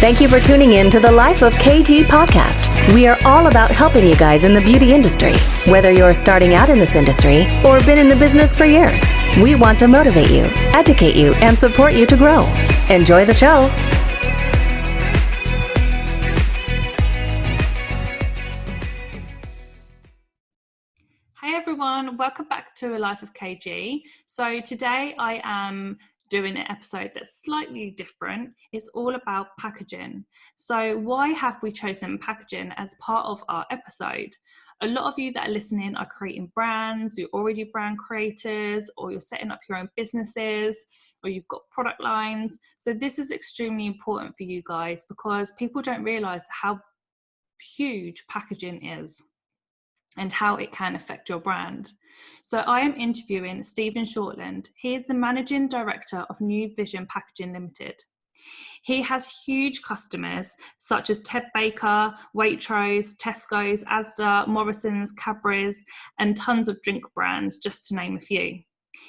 Thank you for tuning in to the Life of KG podcast. We are all about helping you guys in the beauty industry. Whether you're starting out in this industry or been in the business for years, we want to motivate you, educate you, and support you to grow. Enjoy the show. Hey everyone, welcome back to A Life of KG. So today I am doing an episode that's slightly different. It's all about packaging. So why have we chosen packaging as part of our episode? A lot of you that are listening are creating brands, you're already brand creators, or you're setting up your own businesses, or you've got product lines. So this is extremely important for you guys because people don't realize how huge packaging is and how it can affect your brand. So I am interviewing Stephan Shortland. He is the Managing Director of New Vision Packaging Limited. He has huge customers such as Ted Baker, Waitrose, Tesco's, Asda, Morrison's, Cadbury's, and tons of drink brands, just to name a few.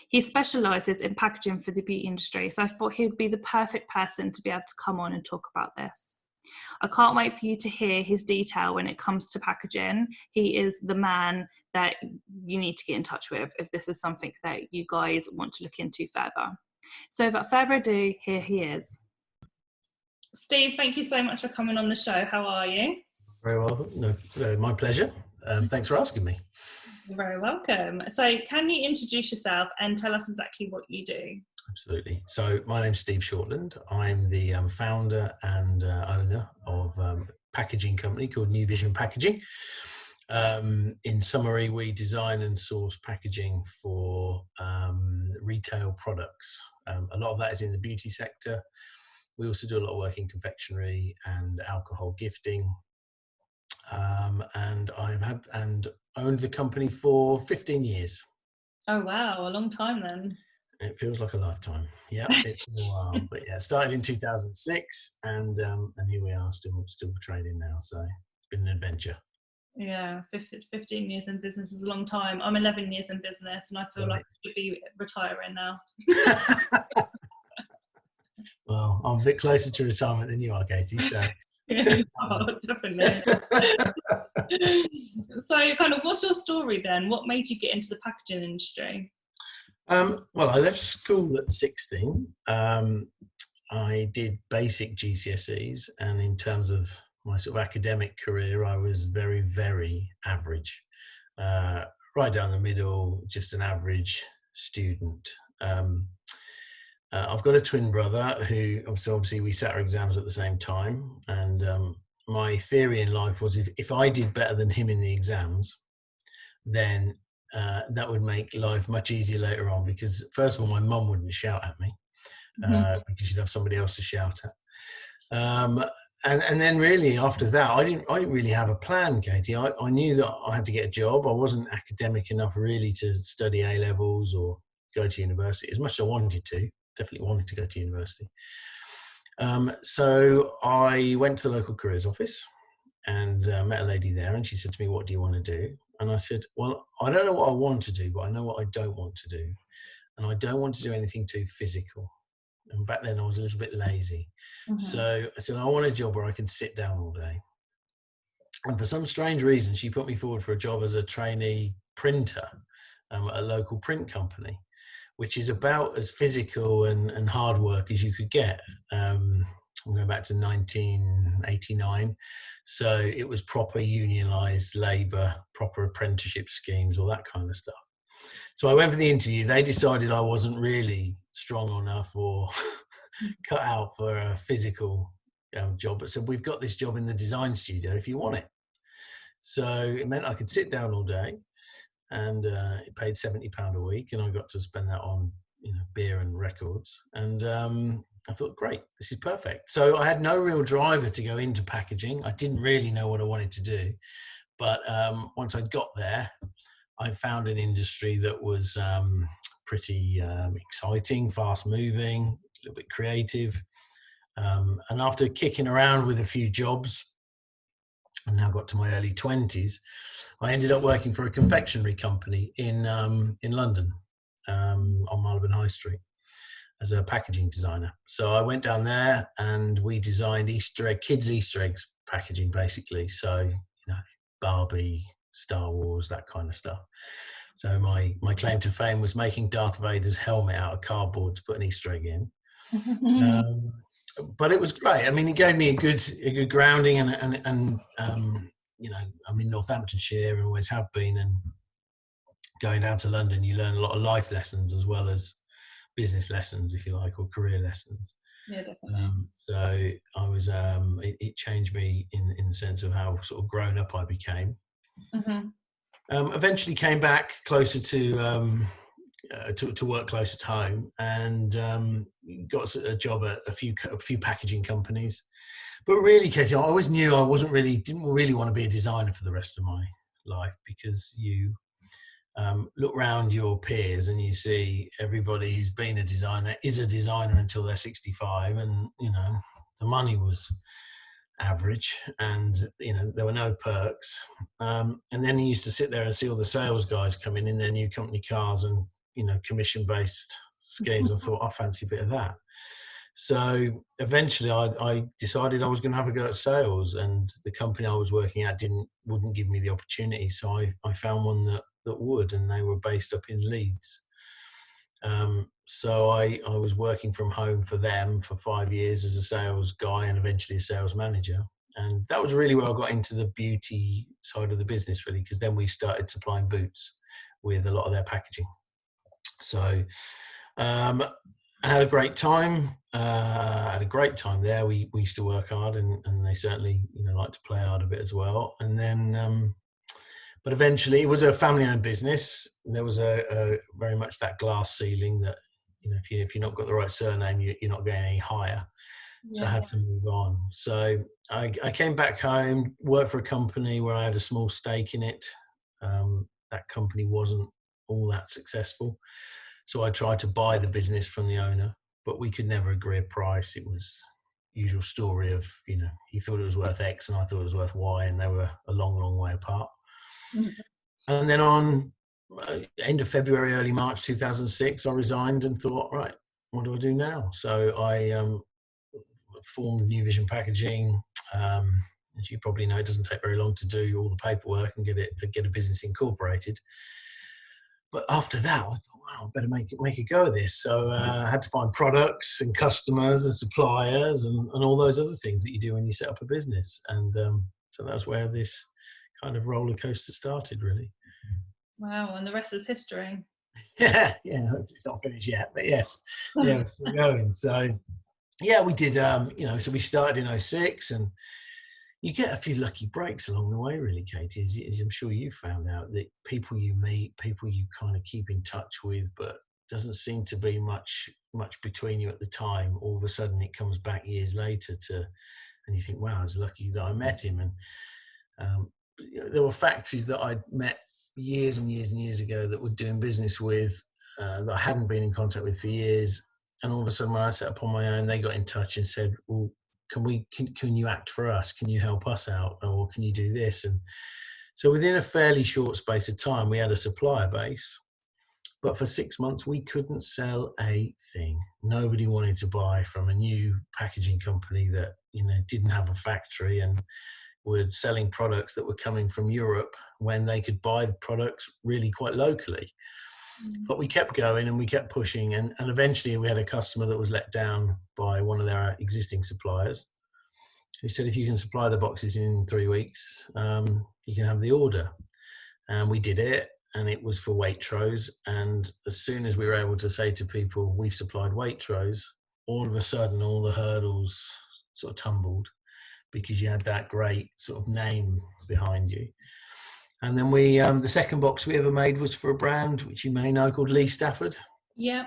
He specialises in packaging for the beauty industry, so I thought he would be the perfect person to be able to come on and talk about this. I can't wait for you to hear his detail when it comes to packaging. He is the man that you need to get in touch with if this is something that you guys want to look into further. So without further ado, here he is. Steve, thank you so much for coming on the show. How are you? Very well. No, my pleasure. Thanks for asking me. You're very welcome. So can you introduce yourself and tell us exactly what you do? Absolutely. So my name's Steve Shortland. I'm the founder and owner of a packaging company called New Vision Packaging. In summary, we design and source packaging for retail products. A lot of that is in the beauty sector. We also do a lot of work in confectionery and alcohol gifting. And I've had and owned the company for 15 years. Oh, wow. A long time then. It feels like a lifetime. Yeah, it's been a while. But yeah, started in 2006 and here we are still trading now. So it's been an adventure. Yeah, 15 years in business is a long time. I'm 11 years in business and I feel like I should be retiring now. Well, I'm a bit closer to retirement than you are, Katie. So. Oh, definitely. So kind of what's your story then? What made you get into the packaging industry? Well, I left school at 16. I did basic GCSEs, and in terms of my sort of academic career, I was very, very average. Right down the middle, just an average student. I've got a twin brother who, obviously we sat our exams at the same time, and my theory in life was if I did better than him in the exams, then that would make life much easier later on, because first of all, my mum wouldn't shout at me because she'd have somebody else to shout at. And then really after that, I didn't really have a plan, Katie. I knew that I had to get a job. I wasn't academic enough really to study A-levels or go to university as much as I wanted to. Definitely wanted to go to university. So I went to the local careers office and met a lady there, and she said to me, "What do you want to do?" And I said, "Well, I don't know what I want to do, but I know what I don't want to do. And I don't want to do anything too physical." And back then I was a little bit lazy. Mm-hmm. So I said, "I want a job where I can sit down all day." And for some strange reason, she put me forward for a job as a trainee printer at a local print company, which is about as physical and hard work as you could get. I'm going back to 1989. So it was proper unionised labour, proper apprenticeship schemes, all that kind of stuff. So I went for the interview. They decided I wasn't really strong enough or cut out for a physical job, but said, "We've got this job in the design studio if you want it." So it meant I could sit down all day, and it paid £70 a week, and I got to spend that on beer and records. And I thought, great, this is perfect. So I had no real driver to go into packaging. I didn't really know what I wanted to do, but once I got there, I found an industry that was pretty exciting, fast moving, a little bit creative. And after kicking around with a few jobs, I now got to my early 20s, I ended up working for a confectionery company in London, on Marylebone High Street. as a packaging designer. So I went down there and we designed kids Easter eggs packaging, basically. So, Barbie, Star Wars, that kind of stuff. So my claim to fame was making Darth Vader's helmet out of cardboard to put an Easter egg in. But it was great. I mean, it gave me a good grounding, and I'm in Northamptonshire and always have been, and going down to London, you learn a lot of life lessons as well as business lessons, if you like, or career lessons. Yeah, definitely. So I was, it changed me in the sense of how sort of grown up I became. Eventually came back closer to work closer to home, and got a job at a few packaging companies. But really, Katie, I always knew I didn't really want to be a designer for the rest of my life, because you look around your peers and you see everybody who's been a designer is a designer until they're 65, and the money was average, and there were no perks, and then you used to sit there and see all the sales guys coming in their new company cars and commission based schemes. I thought, I fancy a bit of that. So eventually I decided I was going to have a go at sales, and the company I was working at wouldn't give me the opportunity. So I found one that would, and they were based up in Leeds. So I was working from home for them for 5 years as a sales guy and eventually a sales manager. And that was really where I got into the beauty side of the business, really, because then we started supplying boots with a lot of their packaging. So I had a great time. There. We used to work hard, and they certainly like to play hard a bit as well. And then, but eventually, it was a family-owned business. There was a very much that glass ceiling that if you're not got the right surname, you're not going any higher. So I had to move on. So I came back home, worked for a company where I had a small stake in it. That company wasn't all that successful. So I tried to buy the business from the owner, but we could never agree a price. It was the usual story of, he thought it was worth X and I thought it was worth Y, and they were a long, long way apart. And then on end of February, early March 2006, I resigned and thought, right, what do I do now? So I formed New Vision Packaging. As you probably know, it doesn't take very long to do all the paperwork and get a business incorporated. But after that, I thought, wow, I better make a go of this. So I had to find products and customers and suppliers and all those other things that you do when you set up a business. And so that was where this kind of roller coaster started, really. Wow, and the rest is history. Yeah, hopefully it's not finished yet, but yes, we're still going. So yeah, we did, so we started in 2006, and you get a few lucky breaks along the way, really, Katie, as I'm sure you found out, that people you meet, people you kind of keep in touch with, but doesn't seem to be much between you at the time. All of a sudden it comes back years later and you think, wow, I was lucky that I met him. And there were factories that I'd met years and years and years ago that were doing business with, that I hadn't been in contact with for years. And all of a sudden, when I set up on my own, they got in touch and said, well, can you act for us? Can you help us out? Or can you do this? And so within a fairly short space of time, we had a supplier base. But for 6 months, we couldn't sell a thing. Nobody wanted to buy from a new packaging company that, didn't have a factory and were selling products that were coming from Europe when they could buy the products really quite locally. But we kept going and we kept pushing, and eventually we had a customer that was let down by one of their existing suppliers, who said, if you can supply the boxes in 3 weeks, you can have the order. And we did it, and it was for Waitrose. And as soon as we were able to say to people, we've supplied Waitrose, all of a sudden all the hurdles sort of tumbled, because you had that great sort of name behind you. And then we, the second box we ever made was for a brand which you may know called Lee Stafford. Yeah.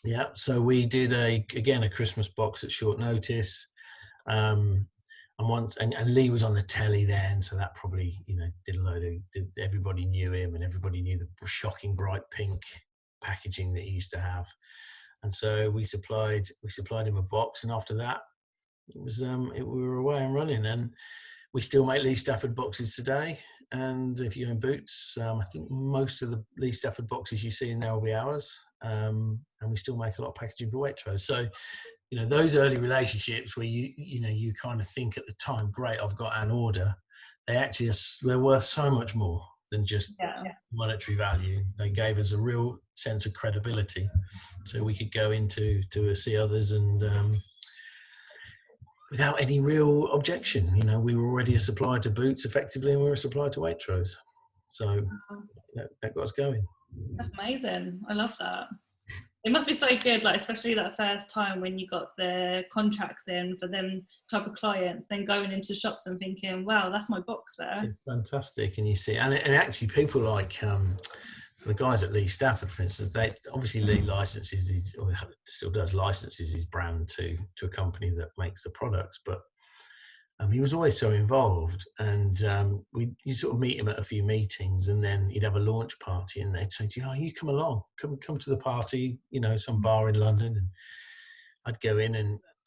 Yeah. So we did a Christmas box at short notice. And Lee was on the telly then, so that probably, everybody knew him, and everybody knew the shocking bright pink packaging that he used to have. And so we supplied him a box, and after that, we were away and running. And we still make Lee Stafford boxes today. And if you go in Boots, I think most of the Lee Stafford boxes you see in there will be ours. and we still make a lot of packaging for Waitrose. So, those early relationships where you kind of think at the time, great, I've got an order. They're worth so much more than just monetary value. They gave us a real sense of credibility, so we could go into to see others and without any real objection. We were already a supplier to Boots effectively, and we were a supplier to Waitrose. So that got us going. That's amazing. I love that. It must be so good, like especially that first time when you got the contracts in for them type of clients, then going into shops and thinking, wow, that's my box there. It's fantastic. And you see, and actually people like, so the guys at Lee Stafford, for instance, they obviously Lee licenses, or still does licenses his brand to a company that makes the products, but he was always so involved, and you sort of meet him at a few meetings, and then he'd have a launch party, and they'd say to you, "Oh, you come along, come to the party, some bar in London." And I'd go in,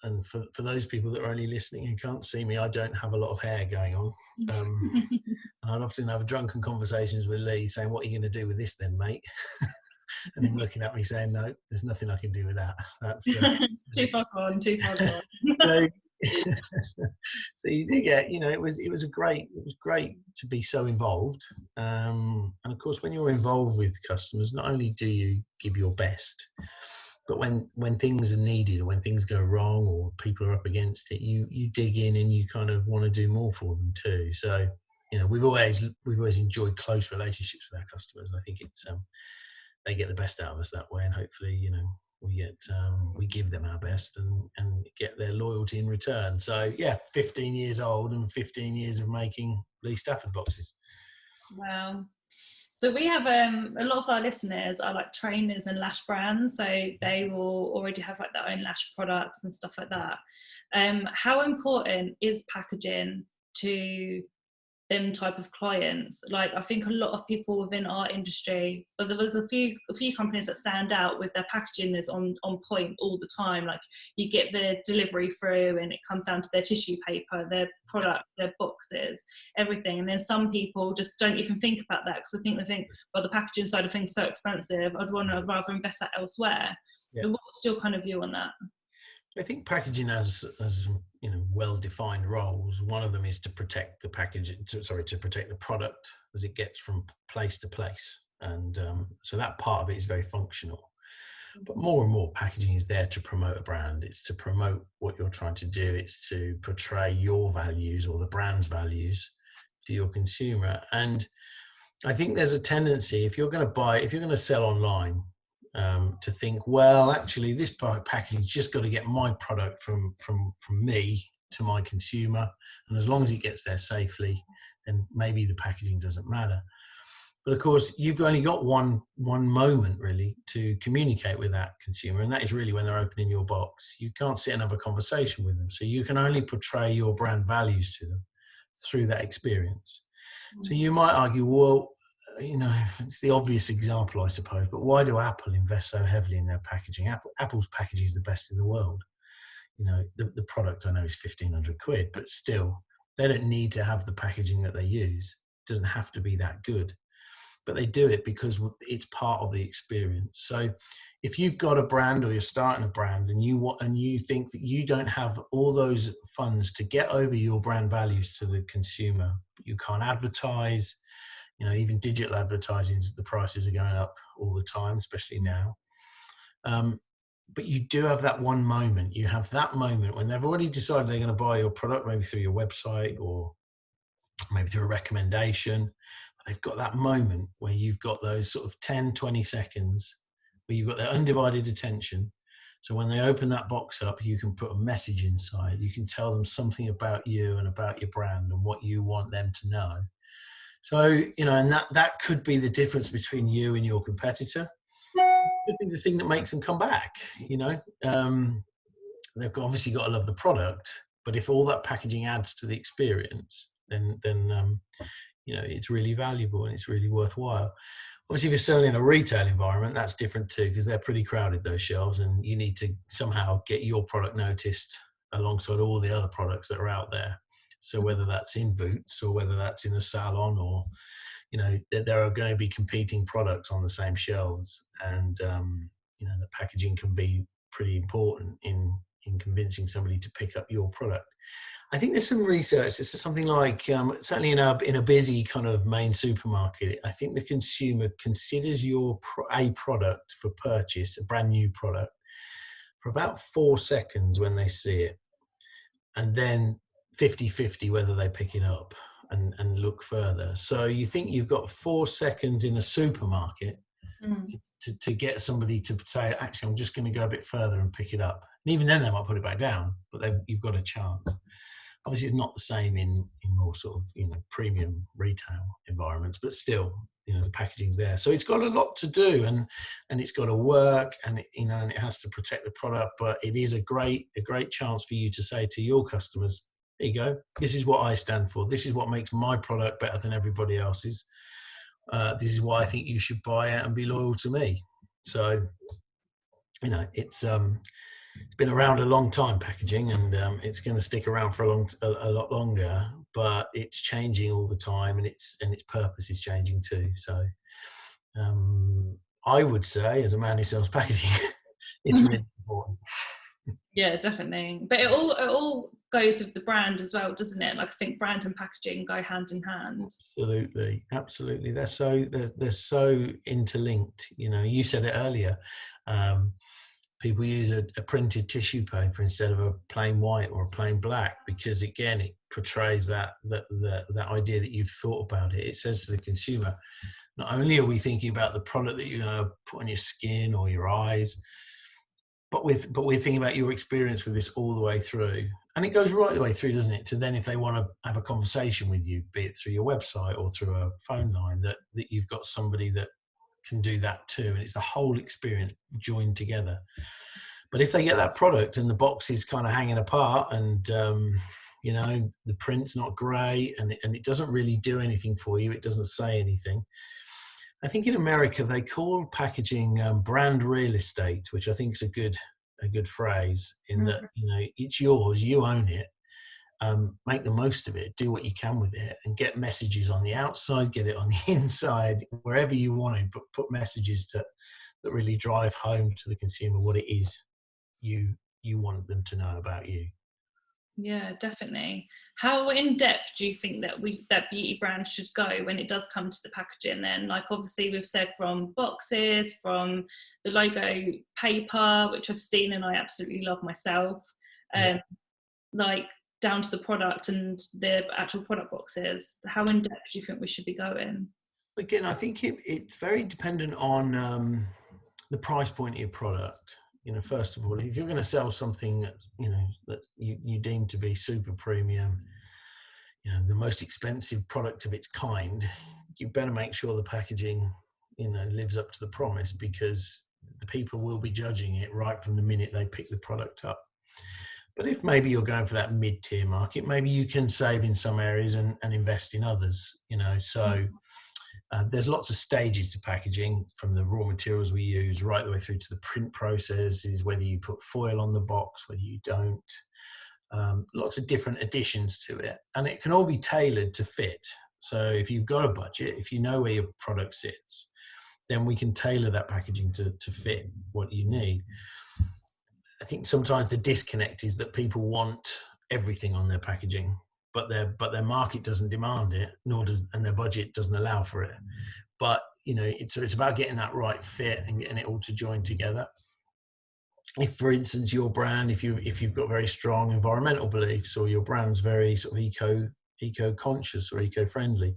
and for those people that are only listening and can't see me, I don't have a lot of hair going on, and I'd often have drunken conversations with Lee, saying, "What are you going to do with this, then, mate?" And him looking at me saying, "No, there's nothing I can do with that. That's too far gone. So. So you do get, it was great to be so involved, and of course when you're involved with customers, not only do you give your best, but when things are needed, or when things go wrong, or people are up against it, you dig in and you kind of want to do more for them too. So we've always enjoyed close relationships with our customers, and I think it's they get the best out of us that way, and hopefully we give them our best and get their loyalty in return. So 15 years old and 15 years of making Lee Stafford boxes. Wow. So we have a lot of our listeners are like trainers and lash brands, so they will already have like their own lash products and stuff like that. How important is packaging to them type of clients? Like, I think a lot of people within our industry, but there was a few companies that stand out with their packaging is on point all the time. Like, you get the delivery through and it comes down to their tissue paper, their product, their boxes, everything. And then some people just don't even think about that, because I think they think, well, the packaging side of things is so expensive, I'd rather invest that elsewhere. So what's your kind of view on that? I think packaging has well-defined roles. One of them is to protect the to protect the product as it gets from place to place, and so that part of it is very functional. But more and more, packaging is there to promote a brand. It's to promote what you're trying to do. It's to portray your values or the brand's values to your consumer. And I think there's a tendency, if you're going to sell online, to think, well, actually, this packaging's just got to get my product from me to my consumer, and as long as it gets there safely, then maybe the packaging doesn't matter. But of course, you've only got one moment really to communicate with that consumer, and that is really when they're opening your box. You can't sit and have a conversation with them, so you can only portray your brand values to them through that experience. So you might argue, well, it's the obvious example, I suppose, but why do Apple invest so heavily in their packaging? Apple's packaging is the best in the world. The product I know is £1,500, but still, they don't need to have the packaging that they use. It doesn't have to be that good, but they do it because it's part of the experience. So if you've got a brand, or you're starting a brand, and you think that you don't have all those funds to get over your brand values to the consumer, you can't advertise. Even digital advertising, the prices are going up all the time, especially now. But you do have that one moment. You have that moment when they've already decided they're going to buy your product, maybe through your website or maybe through a recommendation. But they've got that moment where you've got those sort of 10, 20 seconds where you've got their undivided attention. So when they open that box up, you can put a message inside. You can tell them something about you and about your brand and what you want them to know. So, and that could be the difference between you and your competitor. It could be the thing that makes them come back. They've obviously got to love the product, but if all that packaging adds to the experience, then it's really valuable and it's really worthwhile. Obviously, if you're selling in a retail environment, that's different too, because they're pretty crowded, those shelves, and you need to somehow get your product noticed alongside all the other products that are out there. So whether that's in Boots or whether that's in a salon, or, there are going to be competing products on the same shelves. And the packaging can be pretty important in convincing somebody to pick up your product. I think there's some research. This is something like certainly in a busy kind of main supermarket. I think the consumer considers a product for purchase, a brand new product, for about 4 seconds when they see it, and then 50-50 whether they pick it up and look further. So you think you've got 4 seconds in a supermarket to get somebody to say, actually, I'm just going to go a bit further and pick it up. And even then they might put it back down, but you've got a chance. Obviously, it's not the same in more sort of premium retail environments, but still, the packaging's there. So it's got a lot to do, and it's got to work, and and it has to protect the product. But it is a great chance for you to say to your customers, "There you go. This is what I stand for. This is what makes my product better than everybody else's. This is why I think you should buy it and be loyal to me." So, it's been around a long time, packaging, and it's going to stick around for a lot longer. But it's changing all the time, and its purpose is changing too. So, I would say, as a man who sells packaging, it's really important. Yeah, definitely. But it all goes with the brand as well, doesn't it? Like, I think brand and packaging go hand in hand. Absolutely. They're so interlinked. You said it earlier. People use a printed tissue paper instead of a plain white or a plain black because, again, it portrays that idea that you've thought about it. It says to the consumer, not only are we thinking about the product that you're going to put on your skin or your eyes, but we're thinking about your experience with this all the way through. And it goes right the way through, doesn't it? To then, if they want to have a conversation with you, be it through your website or through a phone line, that you've got somebody that can do that too. And it's the whole experience joined together. But if they get that product and the box is kind of hanging apart and, the print's not great and it doesn't really do anything for you, it doesn't say anything. I think in America, they call packaging brand real estate, which I think is a good phrase in that, it's yours, you own it. Make the most of it, do what you can with it, and get messages on the outside, get it on the inside, wherever you want to, but put messages that really drive home to the consumer what it is you want them to know about you. Yeah, definitely. How in depth do you think that beauty brand should go when it does come to the packaging then? Like, obviously we've said from boxes, from the logo paper, which I've seen and I absolutely love myself, like down to the product and the actual product boxes. How in depth do you think we should be going? Again, I think it's very dependent on the price point of your product. First of all, if you're going to sell something that you deem to be super premium, the most expensive product of its kind, you better make sure the packaging lives up to the promise, because the people will be judging it right from the minute they pick the product up. But if maybe you're going for that mid-tier market, maybe you can save in some areas and invest in others. So there's lots of stages to packaging, from the raw materials we use right the way through to the print processes, whether you put foil on the box, whether you don't. Lots of different additions to it, and it can all be tailored to fit. So if you've got a budget, if you know where your product sits, then we can tailor that packaging to fit what you need. I think sometimes the disconnect is that people want everything on their packaging, but their market doesn't demand it, and their budget doesn't allow for it. But it's about getting that right fit and getting it all to join together. If, for instance, your brand, if you've got very strong environmental beliefs, or your brand's very sort of eco-conscious or eco-friendly,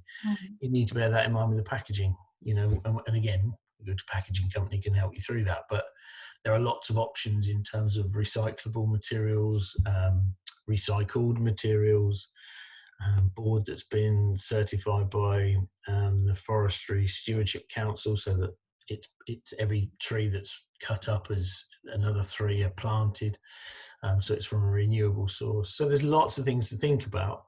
you need to bear that in mind with the packaging. And again, a good packaging company can help you through that. But there are lots of options in terms of recyclable materials, recycled materials, board that's been certified by the Forestry Stewardship Council, so that it's every tree that's cut up as another 3 are planted, so it's from a renewable source. So there's lots of things to think about,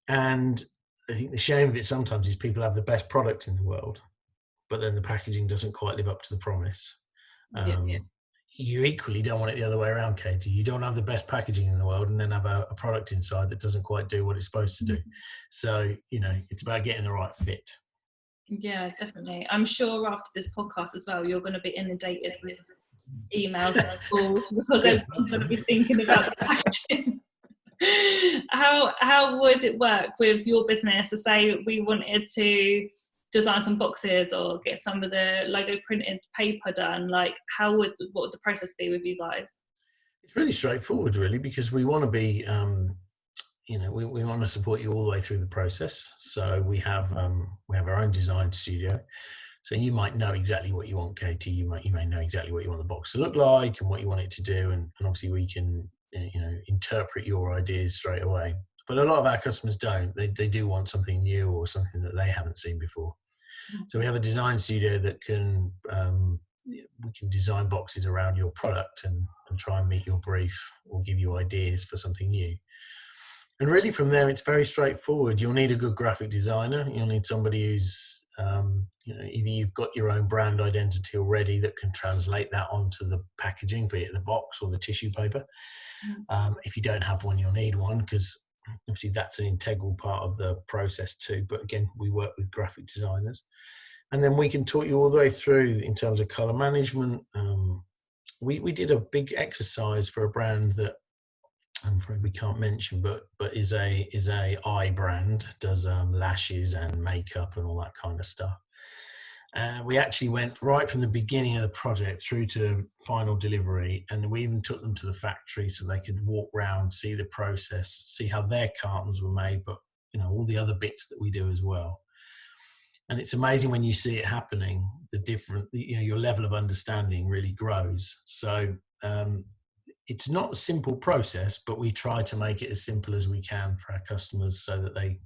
and I think the shame of it sometimes is people have the best product in the world, but then the packaging doesn't quite live up to the promise. You equally don't want it the other way around, Katie. You don't have the best packaging in the world and then have a product inside that doesn't quite do what it's supposed to do. So, it's about getting the right fit. Yeah, definitely. I'm sure after this podcast as well, you're going to be inundated with emails and calls because Good. everyone's going to be thinking about the packaging. How would it work with your business? To say we wanted to design some boxes or get some of the logo printed paper done, like what would the process be with you guys? It's really straightforward, really, because we want to be, we want to support you all the way through the process. So we have our own design studio. So you might know exactly what you want, Katie. You may know exactly what you want the box to look like and what you want it to do, and obviously we can interpret your ideas straight away. But a lot of our customers don't. They do want something new or something that they haven't seen before. So we have a design studio that we can design boxes around your product and try and meet your brief or give you ideas for something new. And really from there, it's very straightforward. You'll need a good graphic designer. You'll need somebody who's, either you've got your own brand identity already that can translate that onto the packaging, be it the box or the tissue paper. If you don't have one, you'll need one, because obviously that's an integral part of the process too. But again, we work with graphic designers. And then we can talk you all the way through in terms of color management. We did a big exercise for a brand that I'm afraid we can't mention, but is a eye brand, does lashes and makeup and all that kind of stuff. And we actually went right from the beginning of the project through to final delivery, and we even took them to the factory so they could walk around, see the process, see how their cartons were made, but all the other bits that we do as well. And it's amazing when you see it happening, your level of understanding really grows. So it's not a simple process, but we try to make it as simple as we can for our customers so that they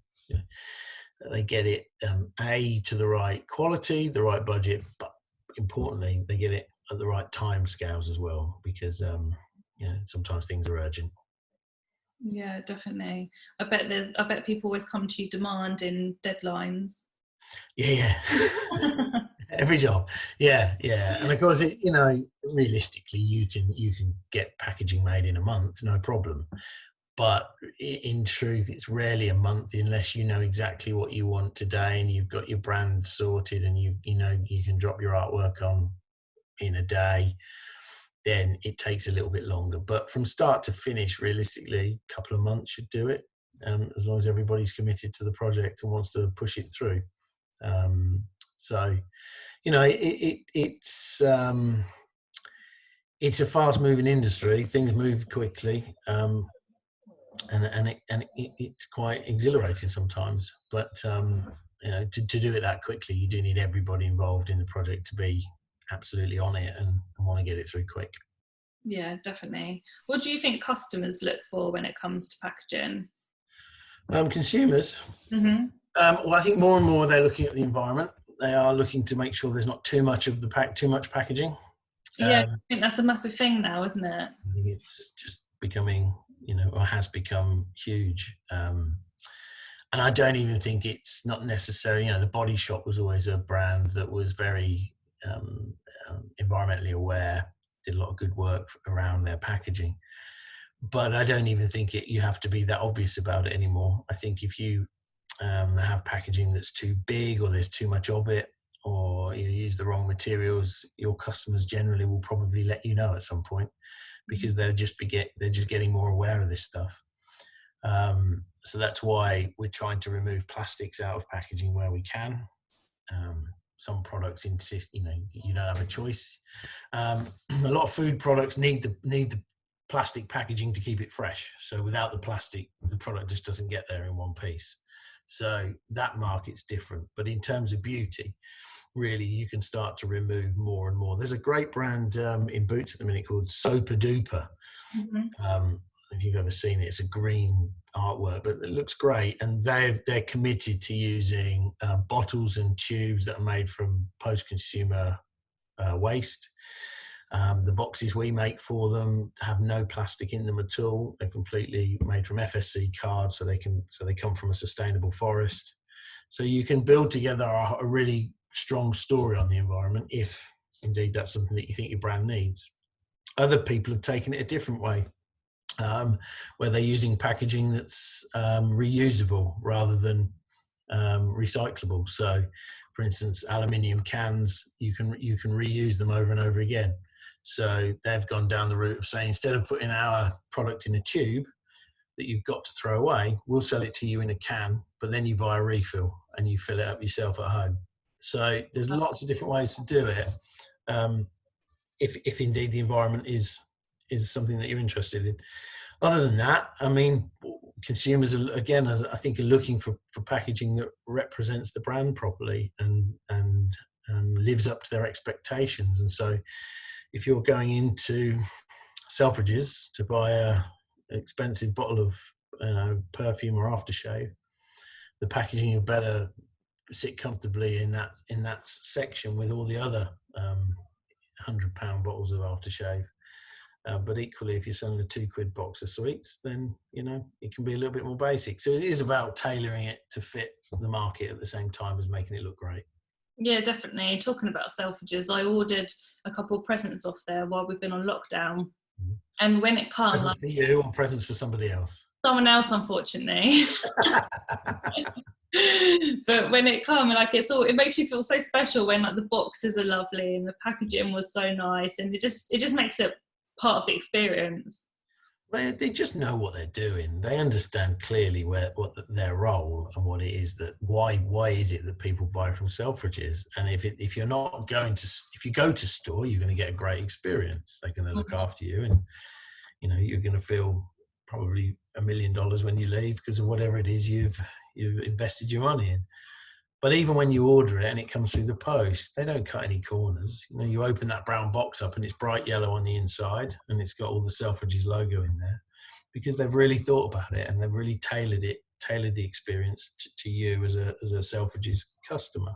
get it to the right quality, the right budget, but importantly, they get it at the right time scales as well, because sometimes things are urgent. Yeah, definitely. I bet people always come to you demanding deadlines. Yeah. Every job. Yeah. And of course, realistically, you can get packaging made in a month, no problem. But in truth, it's rarely a month unless you know exactly what you want today and you've got your brand sorted and you can drop your artwork on in a day. Then it takes a little bit longer. But from start to finish, realistically, a couple of months should do it, as long as everybody's committed to the project and wants to push it through. It's a fast-moving industry. Things move quickly, and it's quite exhilarating sometimes. But to do it that quickly, you do need everybody involved in the project to be absolutely on it and want to get it through quick. Yeah, definitely. What do you think customers look for when it comes to packaging? Consumers. Mm-hmm. Well, I think more and more they're looking at the environment. They are looking to make sure there's not too much packaging. Yeah, I think that's a massive thing now, isn't it? I think it's just becoming, or has become huge. And I don't even think it's not necessary. The Body Shop was always a brand that was very environmentally aware, did a lot of good work around their packaging. But I don't even think you have to be that obvious about it anymore. I think if you have packaging that's too big or there's too much of it, or you use the wrong materials, your customers generally will probably let you know at some point, because they're just getting more aware of this stuff. So that's why we're trying to remove plastics out of packaging where we can. Some products insist, you don't have a choice. A lot of food products need the plastic packaging to keep it fresh. So without the plastic, the product just doesn't get there in one piece. So that market's different. But in terms of beauty, really, you can start to remove more and more. There's a great brand in Boots at the minute called Sopa Duper. Mm-hmm. If you've ever seen it, it's a green artwork, but it looks great. And they're committed to using bottles and tubes that are made from post-consumer waste. The boxes we make for them have no plastic in them at all. They're completely made from FSC cards, so they come from a sustainable forest. So you can build together a really strong story on the environment, if indeed that's something that you think your brand needs. Other people have taken it a different way, where they're using packaging that's reusable rather than recyclable. So, for instance, aluminium cans, you can reuse them over and over again. So they've gone down the route of saying, instead of putting our product in a tube that you've got to throw away, we'll sell it to you in a can, but then you buy a refill and you fill it up yourself at home. So there's lots of different ways to do it. If indeed the environment is something that you're interested in. Other than that, I mean, consumers are, again, as I think, are looking for packaging that represents the brand properly and lives up to their expectations. And so if you're going into Selfridges to buy an expensive bottle of perfume or aftershave, the packaging you better sit comfortably in that section with all the other £100 bottles of aftershave. But equally, if you're selling a £2 box of sweets, then it can be a little bit more basic. So it is about tailoring it to fit the market at the same time as making it look great. Yeah, definitely. Talking about Selfridges, I ordered a couple of presents off there while we've been on lockdown. Mm-hmm. And when it comes, presents for you or presents for somebody else? Someone else, unfortunately. But when it comes, it makes you feel so special when the boxes are lovely and the packaging was so nice, and it just makes it part of the experience. They just know what they're doing. They understand clearly what their role and what it is that why is it that people buy from Selfridges. And if you go to store, you're going to get a great experience. They're going to look after you, and you're going to feel probably $1 million when you leave because of whatever it is you've invested your money in. But even when you order it and it comes through the post, they don't cut any corners. You open that brown box up and it's bright yellow on the inside and it's got all the Selfridges logo in there because they've really thought about it and they've really tailored the experience to you as a Selfridges customer.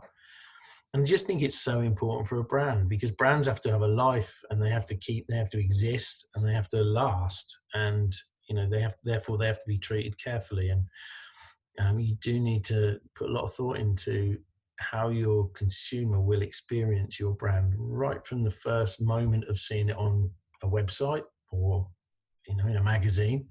And I just think it's so important for a brand because brands have to have a life and they have to exist and they have to last. And, therefore they have to be treated carefully. And you do need to put a lot of thought into how your consumer will experience your brand right from the first moment of seeing it on a website or, in a magazine,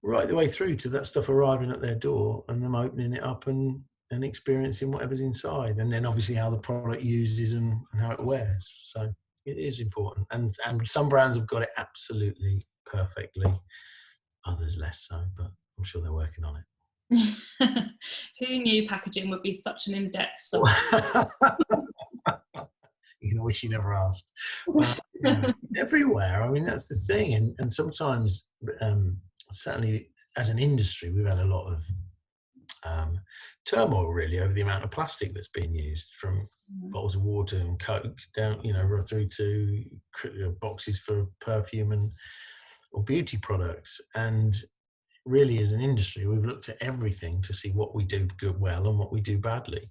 right the way through to that stuff arriving at their door and them opening it up and experiencing whatever's inside. And then obviously how the product uses and how it wears. So it is important. And some brands have got it absolutely perfectly. Others less so, but I'm sure they're working on it. Who knew packaging would be such an in-depth subject? You can wish you never asked. Everywhere. I mean, that's the thing. And sometimes, certainly as an industry, we've had a lot of turmoil really over the amount of plastic that's being used, from bottles of water and Coke down, through to boxes for perfume or beauty products. And really, as an industry, we've looked at everything to see what we do good well and what we do badly.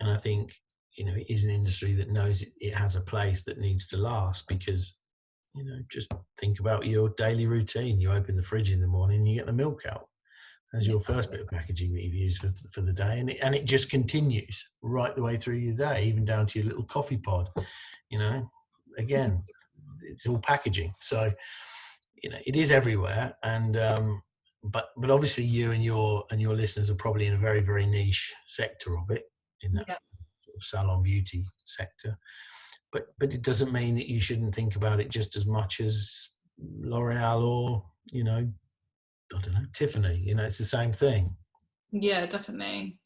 And I think, it is an industry that knows it has a place that needs to last because, just think about your daily routine. You open the fridge in the morning and you get the milk out. That's your first bit of packaging that you've used for the day. And it just continues right the way through your day, even down to your little coffee pod. Again, it's all packaging. So, it is everywhere. And, but obviously you and your listeners are probably in a very, very niche sector of it, in that sort of salon beauty sector. But it doesn't mean that you shouldn't think about it just as much as L'Oreal or, I don't know, Tiffany. It's the same thing. Yeah, definitely.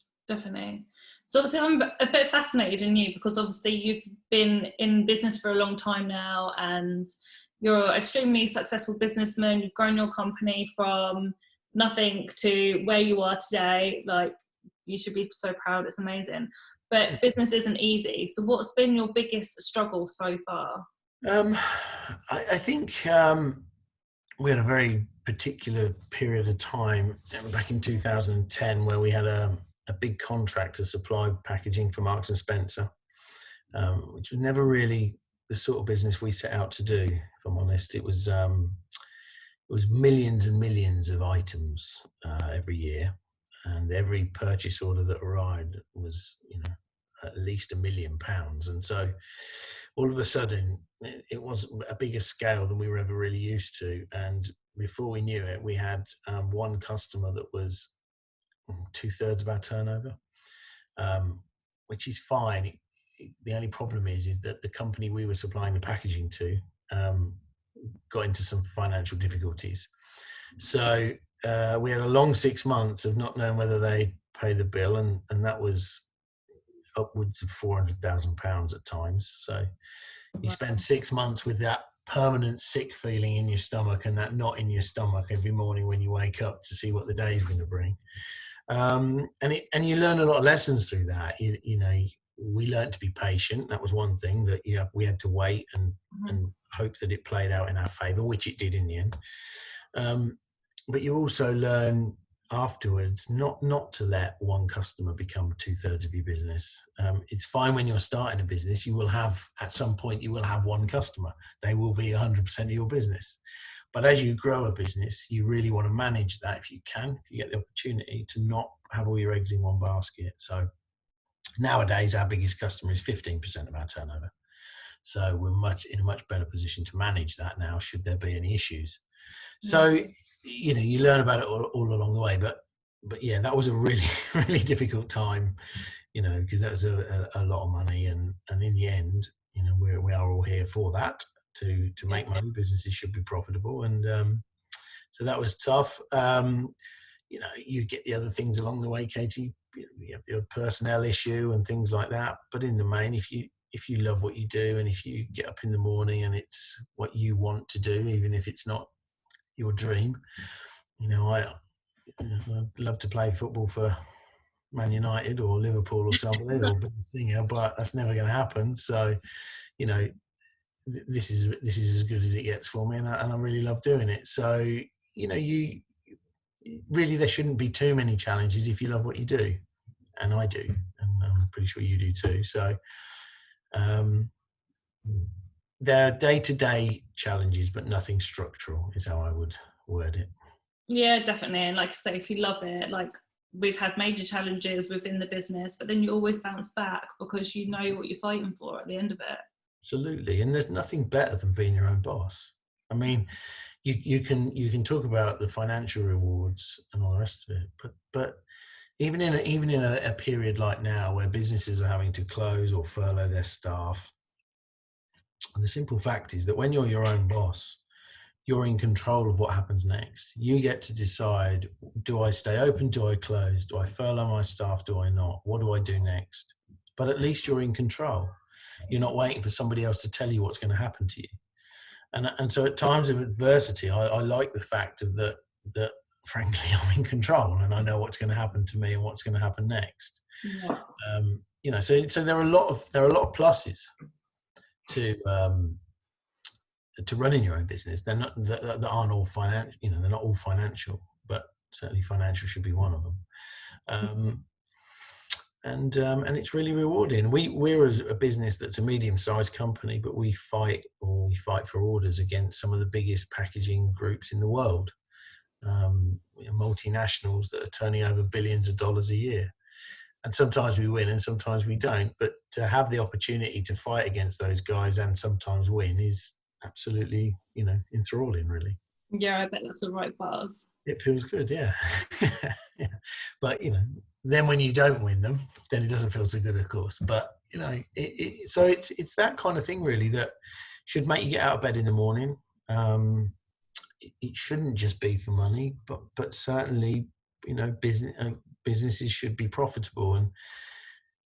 So obviously I'm a bit fascinated in you because obviously you've been in business for a long time now and you're an extremely successful businessman. You've grown your company from nothing to where you are today. You should be so proud. It's amazing. But business isn't easy. So what's been your biggest struggle so far? I think we had a very particular period of time back in 2010 where we had a big contract to supply packaging for Marks and Spencer, which was never really the sort of business we set out to do. If I'm honest, it was millions and millions of items every year, and every purchase order that arrived was, at least £1 million. And so all of a sudden it was a bigger scale than we were ever really used to. And before we knew it, we had one customer that was 2/3 of our turnover, which is fine. the only problem is that the company we were supplying the packaging to got into some financial difficulties. So we had a long 6 months of not knowing whether they pay the bill, and that was upwards of £400,000 at times. So you spend 6 months with that permanent sick feeling in your stomach and that knot in your stomach every morning when you wake up to see what the day is going to bring. And you learn a lot of lessons through that. You know, we learned to be patient. That was one thing that we had to wait and hope that it played out in our favour, which it did in the end. But you also learn afterwards not to let one customer become 2/3 of your business. It's fine when you're starting a business. You will have, at some point, you will have one customer. They will be 100% of your business. But as you grow a business, you really want to manage that if you can, if you get the opportunity, to not have all your eggs in one basket. So nowadays, our biggest customer is 15% of our turnover. So we're in a much better position to manage that now, should there be any issues. So, you know, you learn about it all along the way. But yeah, that was a really, really difficult time, you know, because that was a lot of money. And in the end, you know, we are all here for that, to make money. Businesses should be profitable. And so that was tough. You know, you get the other things along the way, Katie. You have the personnel issue and things like that. But in the main, if you love what you do, and if you get up in the morning and it's what you want to do, even if it's not your dream, you know, I'd love to play football for Man United or Liverpool or something, or singer, but that's never going to happen. So, you know, this is as good as it gets for me, and I really love doing it. So, you know, you really, there shouldn't be too many challenges if you love what you do, and I do, and I'm pretty sure you do too. So there are day-to-day challenges, but nothing structural is how I would word it. Yeah, definitely. And like I say, if you love it, like we've had major challenges within the business, but then you always bounce back because you know what you're fighting for at the end of it. Absolutely. And there's nothing better than being your own boss. I mean, you can talk about the financial rewards and all the rest of it, but even in a period like now where businesses are having to close or furlough their staff, the simple fact is that when you're your own boss, you're in control of what happens next. You get to decide, do I stay open? Do I close? Do I furlough my staff? Do I not? What do I do next? But at least you're in control. You're not waiting for somebody else to tell you what's going to happen to you. And so at times of adversity, I like the fact of that frankly, I'm in control and I know what's going to happen to me and what's going to happen next. Yeah. You know, so there are a lot of pluses to running your own business. They're not that aren't all financial. You know, they're not all financial, but certainly financial should be one of them. And it's really rewarding. We're a business that's a medium-sized company, but we fight for orders against some of the biggest packaging groups in the world, multinationals that are turning over billions of dollars a year. And sometimes we win and sometimes we don't. But to have the opportunity to fight against those guys and sometimes win is absolutely, you know, enthralling, really. Yeah, I bet that's the right buzz. It feels good, yeah. Yeah. But, you know, then when you don't win them, then it doesn't feel so good, of course. But, you know, so it's that kind of thing, really, that should make you get out of bed in the morning. It shouldn't just be for money, but certainly, you know, businesses should be profitable. And,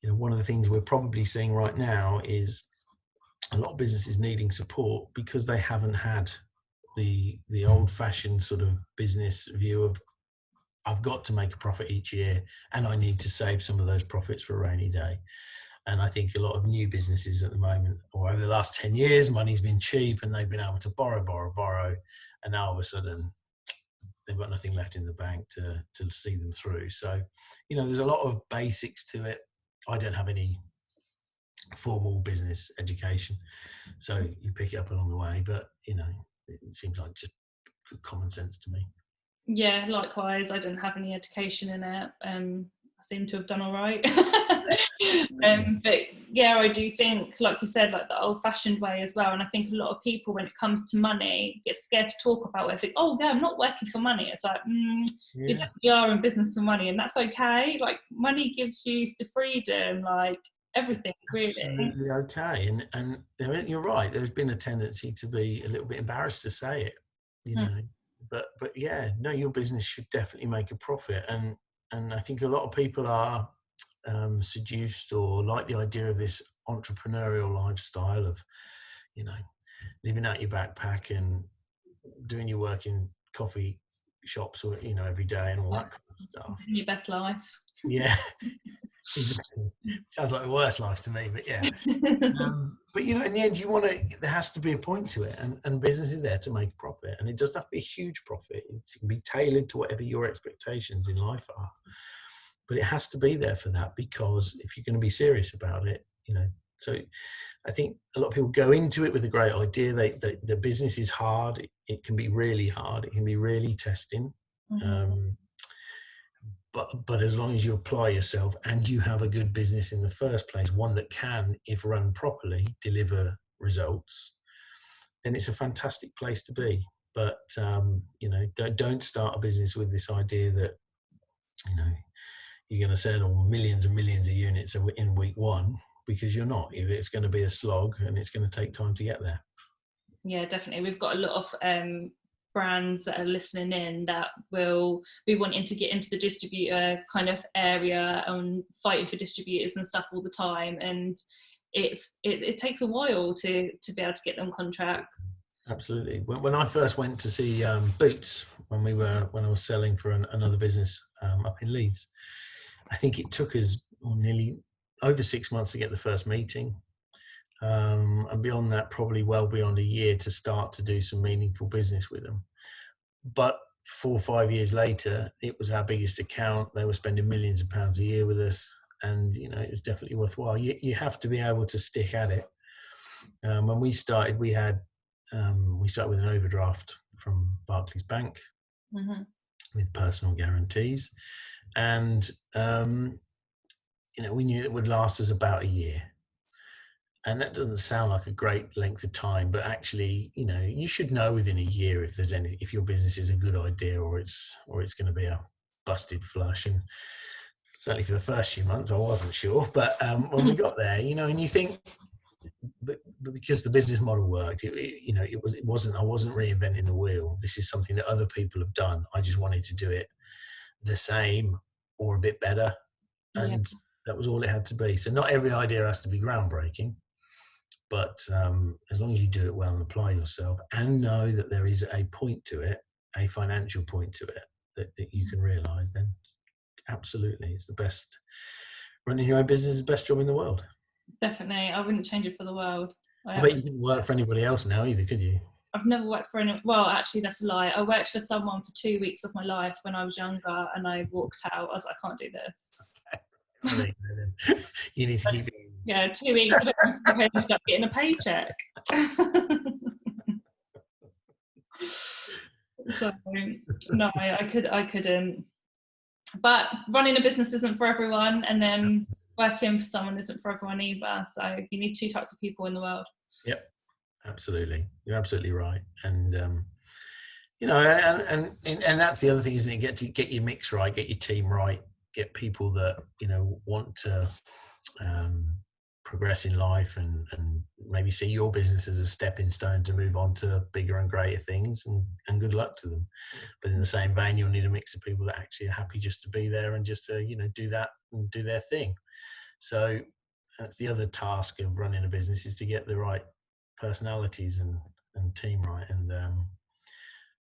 you know, one of the things we're probably seeing right now is a lot of businesses needing support because they haven't had the old-fashioned sort of business view of, I've got to make a profit each year and I need to save some of those profits for a rainy day. And I think a lot of new businesses at the moment, or over the last 10 years, money's been cheap and they've been able to borrow. And now all of a sudden they've got nothing left in the bank to see them through. So, you know, there's a lot of basics to it. I don't have any formal business education, so you pick it up along the way, but, you know, it seems like just good common sense to me. Yeah, likewise. I didn't have any education in it. I seem to have done all right. But yeah, I do think, like you said, like the old-fashioned way as well. And I think a lot of people, when it comes to money, get scared to talk about it. I think, oh yeah, I'm not working for money. It's like, you definitely are in business for money, and that's okay. Like, money gives you the freedom. Like, everything, really. Absolutely okay. And you're right. There's been a tendency to be a little bit embarrassed to say it, you know. But yeah, no, your business should definitely make a profit. And I think a lot of people are seduced or like the idea of this entrepreneurial lifestyle of, you know, living out your backpack and doing your work in coffee shops or, you know, every day and all that kind of stuff. Your best life. Yeah. Exactly. Sounds like the worst life to me, but yeah. But you know, in the end, there has to be a point to it, and business is there to make a profit, and it doesn't have to be a huge profit. It can be tailored to whatever your expectations in life are, but it has to be there for that, because if you're going to be serious about it, you know. So I think a lot of people go into it with a great idea. The business is hard. It can be really hard. It can be really testing. But as long as you apply yourself and you have a good business in the first place, one that can, if run properly, deliver results, then it's a fantastic place to be. But you know, don't start a business with this idea that, you know, you're going to sell millions and millions of units in week one, because you're not. It's going to be a slog, and it's going to take time to get there. Yeah, definitely. We've got a lot of brands that are listening in that will be wanting to get into the distributor kind of area and fighting for distributors and stuff all the time, and it takes a while to be able to get them contracts. Absolutely. When I first went to see Boots, when I was selling for another business up in Leeds, I think it took us nearly over 6 months to get the first meeting. And beyond that, probably well beyond a year to start to do some meaningful business with them. But 4 or 5 years later, it was our biggest account. They were spending millions of pounds a year with us, and you know, it was definitely worthwhile. You have to be able to stick at it. When we started, we started with an overdraft from Barclays Bank with personal guarantees, and you know, we knew it would last us about a year. And that doesn't sound like a great length of time, but actually, you know, you should know within a year if your business is a good idea or it's going to be a busted flush. And certainly for the first few months, I wasn't sure. But when we got there, you know, and you think, but because the business model worked, I wasn't reinventing the wheel. This is something that other people have done. I just wanted to do it the same or a bit better, and that was all it had to be. So not every idea has to be groundbreaking. But as long as you do it well and apply yourself and know that there is a point to it, a financial point to it that you can realise, then absolutely, it's the best. Running your own business is the best job in the world. Definitely. I wouldn't change it for the world. I bet you didn't work for anybody else now either, could you? I've never worked for anyone. Well, actually, that's a lie. I worked for someone for 2 weeks of my life when I was younger, and I walked out. I was like, I can't do this. You need to keep it. Yeah, 2 weeks. I ended up getting a paycheck. So no, I couldn't. But running a business isn't for everyone, and then working for someone isn't for everyone either. So you need two types of people in the world. Yep, absolutely. You're absolutely right. And you know, and that's the other thing, isn't it? Get your mix right, get your team right, get people that, you know, want to progress in life and maybe see your business as a stepping stone to move on to bigger and greater things, and good luck to them. But in the same vein, you'll need a mix of people that actually are happy just to be there and just to, you know, do that and do their thing. So that's the other task of running a business, is to get the right personalities and team right. And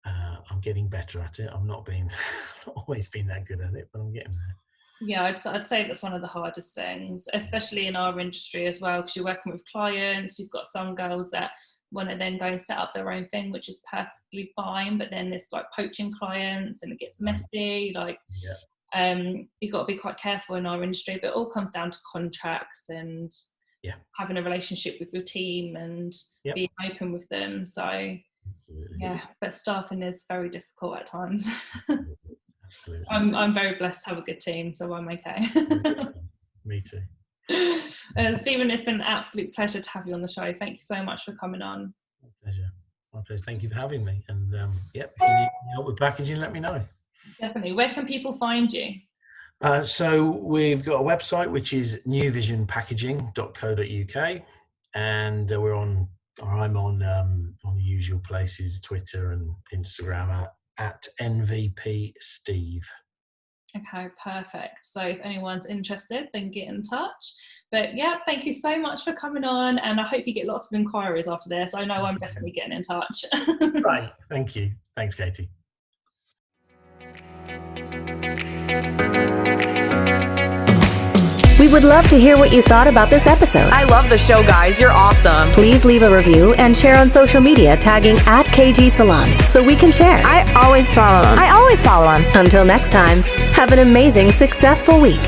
I'm getting better at it. I'm not always been that good at it, but I'm getting there. Yeah, I'd say that's one of the hardest things, especially in our industry as well, because you're working with clients. You've got some girls that want to then go and set up their own thing, which is perfectly fine, but then there's like poaching clients and it gets messy. Like, you've got to be quite careful in our industry, but it all comes down to contracts and having a relationship with your team and being open with them. So absolutely. But staffing is very difficult at times. I'm very blessed to have a good team, so I'm okay. Me too. Stephen, it's been an absolute pleasure to have you on the show. Thank you so much for coming on. My pleasure. Thank you for having me. And if you need help with packaging, let me know. Definitely. Where can people find you? So we've got a website which is newvisionpackaging.co.uk, and I'm on the usual places, Twitter and Instagram at NVP Steve. Okay, perfect. So if anyone's interested, then get in touch. But yeah, thank you so much for coming on, and I hope you get lots of inquiries after this. I know I'm definitely getting in touch. Right, thank you. Thanks, Katie. We would love to hear what you thought about this episode. I love the show, guys. You're awesome. Please leave a review and share on social media tagging @KG Salon so we can share. I always follow them. Until next time, have an amazing, successful week.